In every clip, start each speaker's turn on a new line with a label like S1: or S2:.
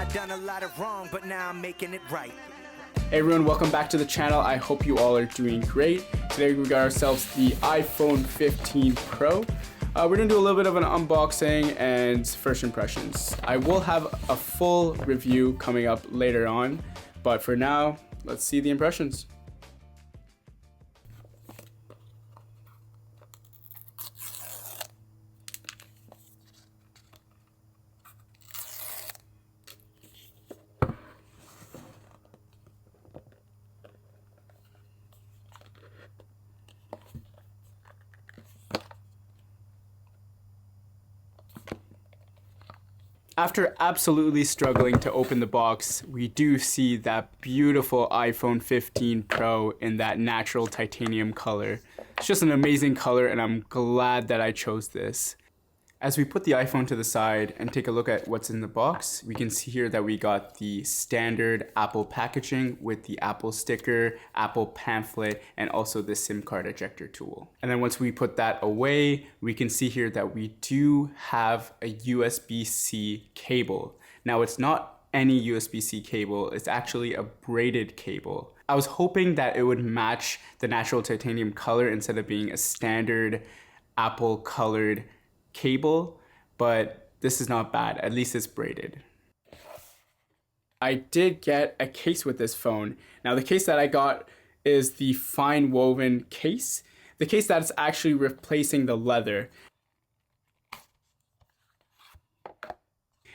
S1: I done a lot of wrong, but now I'm making it right.
S2: Hey everyone, welcome back to the channel. I hope you all are doing great. Today we got ourselves the iPhone 15 Pro. We're gonna do a little bit of an unboxing and first impressions. I will have a full review coming up later on, but for now, let's see the impressions. After absolutely struggling to open the box, we do see that beautiful iPhone 15 Pro in that natural titanium color. It's just an amazing color and I'm glad that I chose this. As we put the iPhone to the side and take a look at what's in the box, we can see here that we got the standard Apple packaging with the Apple sticker, Apple pamphlet, and also the SIM card ejector tool. And then once we put that away, we can see here that we do have a USB-C cable. Now it's not any USB-C cable, it's actually a braided cable. I was hoping that it would match the natural titanium color instead of being a standard Apple colored cable, but this is not bad. At least it's braided. I did get a case with this phone. Now the case that I got is the FineWoven case. The case that's actually replacing the leather.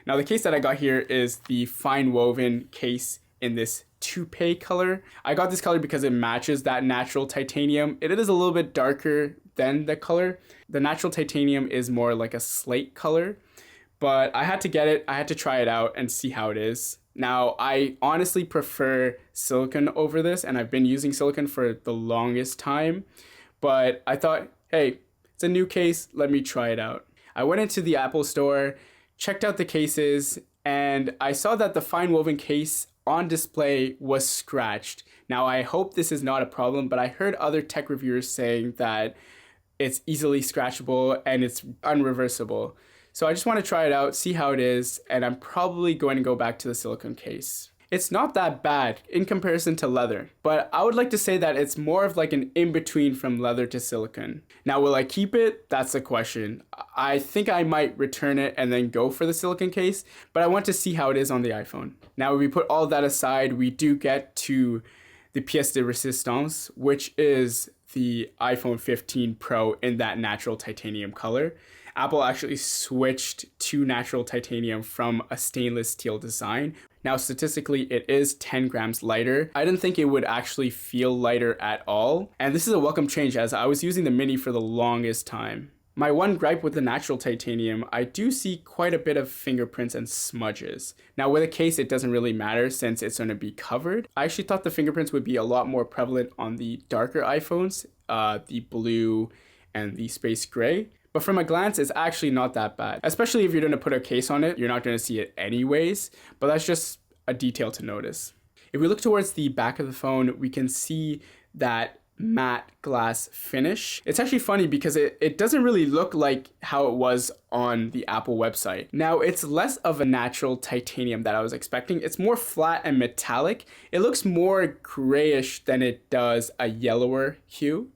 S2: Now the case that I got here is the FineWoven case in this toupe color. I got this color because it matches that natural titanium. It is a little bit darker than the color. The natural titanium is more like a slate color, but I had to get it. I had to try it out and see how it is. Now, I honestly prefer silicone over this, and I've been using silicone for the longest time, but I thought, hey, it's a new case, let me try it out. I went into the Apple store, checked out the cases, and I saw that the FineWoven case on display was scratched. Now, I hope this is not a problem, but I heard other tech reviewers saying that it's easily scratchable and it's unreversible. So I just want to try it out, see how it is, and I'm probably going to go back to the silicone case. It's not that bad in comparison to leather, but I would like to say that it's more of like an in-between from leather to silicone. Now, will I keep it? That's the question. I think I might return it and then go for the silicone case, but I want to see how it is on the iPhone. Now, if we put all that aside, we do get to the pièce de résistance, which is the iPhone 15 Pro in that natural titanium color. Apple actually switched to natural titanium from a stainless steel design. Now, statistically, it is 10 grams lighter. I didn't think it would actually feel lighter at all. And this is a welcome change as I was using the Mini for the longest time. My one gripe with the natural titanium, I do see quite a bit of fingerprints and smudges. Now with a case, it doesn't really matter since it's going to be covered. I actually thought the fingerprints would be a lot more prevalent on the darker iPhones, the blue and the space gray. But from a glance, it's actually not that bad. Especially if you're going to put a case on it, you're not going to see it anyways, but that's just a detail to notice. If we look towards the back of the phone, we can see that matte glass finish. It's actually funny because it doesn't really look like how it was on the Apple website. Now, it's less of a natural titanium that I was expecting. It's more flat and metallic. It looks more grayish than it does a yellower hue,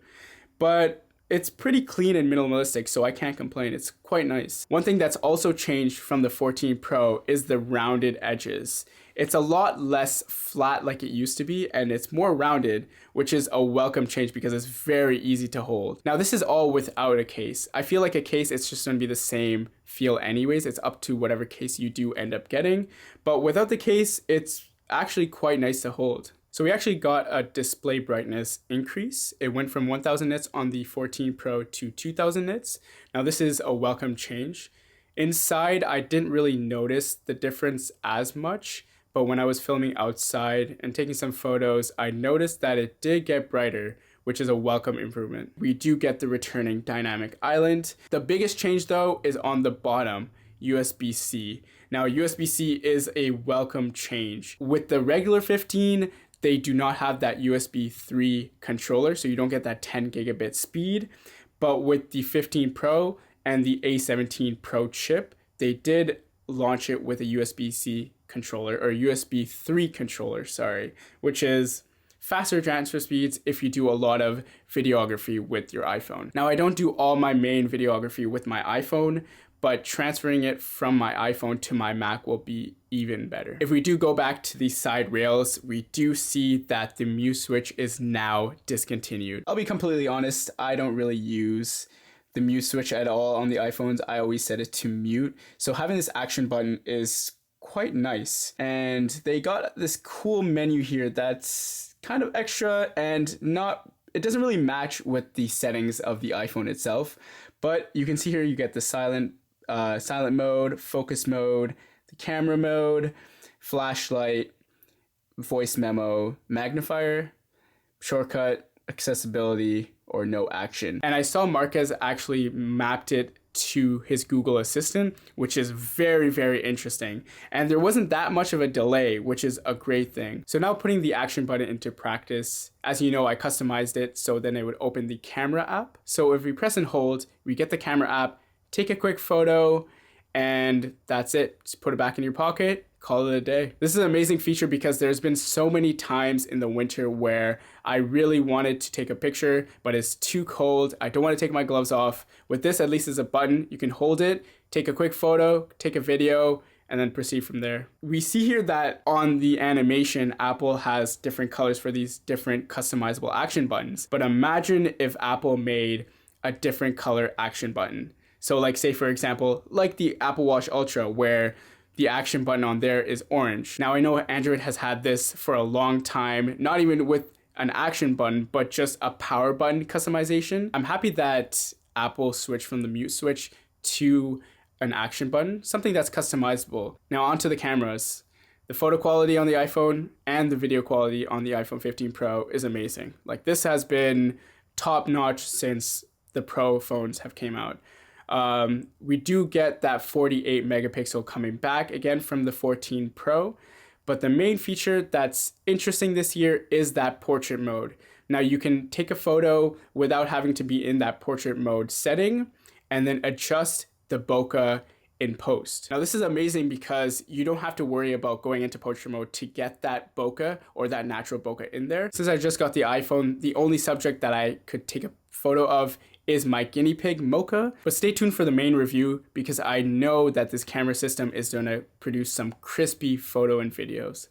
S2: but it's pretty clean and minimalistic, so I can't complain. It's quite nice. One thing that's also changed from the 14 Pro is the rounded edges. It's a lot less flat like it used to be, and it's more rounded, which is a welcome change because it's very easy to hold. Now, this is all without a case. I feel like a case, it's just going to be the same feel anyways. It's up to whatever case you do end up getting. But without the case, it's actually quite nice to hold. So we actually got a display brightness increase. It went from 1000 nits on the 14 Pro to 2000 nits. Now this is a welcome change. Inside, I didn't really notice the difference as much, but when I was filming outside and taking some photos, I noticed that it did get brighter, which is a welcome improvement. We do get the returning dynamic island. The biggest change though is on the bottom, USB-C. Now USB-C is a welcome change. With the regular 15, they do not have that USB 3 controller, so you don't get that 10 gigabit speed. But with the 15 Pro and the A17 Pro chip, they did launch it with a USB-C controller, or USB 3 controller, sorry, which is faster transfer speeds if you do a lot of videography with your iPhone. Now, I don't do all my main videography with my iPhone, but transferring it from my iPhone to my Mac will be even better. If we do go back to the side rails, we do see that the mute switch is now discontinued. I'll be completely honest, I don't really use the mute switch at all on the iPhones. I always set it to mute. So having this action button is quite nice. And they got this cool menu here that's kind of extra and it doesn't really match with the settings of the iPhone itself. But you can see here you get the silent mode, focus mode, the camera mode, flashlight, voice memo, magnifier, shortcut, accessibility, or no action. And I saw Marquez actually mapped it to his Google Assistant, which is very, very interesting. And there wasn't that much of a delay, which is a great thing. So now putting the action button into practice, as you know, I customized it so then it would open the camera app. So if we press and hold, we get the camera app, take a quick photo, and that's it. Just put it back in your pocket, call it a day. This is an amazing feature because there's been so many times in the winter where I really wanted to take a picture, but it's too cold. I don't want to take my gloves off. With this, at least, is a button. You can hold it, take a quick photo, take a video, and then proceed from there. We see here that on the animation, Apple has different colors for these different customizable action buttons. But imagine if Apple made a different color action button. So like, say for example, like the Apple Watch Ultra, where the action button on there is orange. Now I know Android has had this for a long time, not even with an action button, but just a power button customization. I'm happy that Apple switched from the mute switch to an action button, something that's customizable. Now onto the cameras. The photo quality on the iPhone and the video quality on the iPhone 15 Pro is amazing. Like, this has been top notch since the Pro phones have came out. We do get that 48 megapixel coming back again from the 14 Pro, but the main feature that's interesting this year is that portrait mode. Now you can take a photo without having to be in that portrait mode setting and then adjust the bokeh in post. Now this is amazing because you don't have to worry about going into portrait mode to get that bokeh or that natural bokeh in there. Since I just got the iPhone, the only subject that I could take a photo of is my guinea pig Mocha. But stay tuned for the main review because I know that this camera system is going to produce some crispy photo and videos.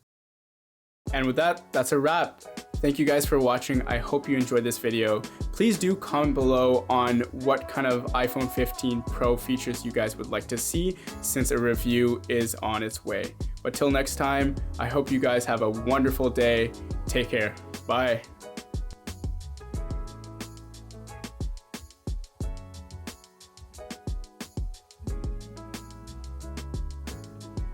S2: And with that, that's a wrap. Thank you guys for watching. I hope you enjoyed this video. Please do comment below on what kind of iPhone 15 Pro features you guys would like to see, since a review is on its way. But till next time, I hope you guys have a wonderful day. Take care. Bye.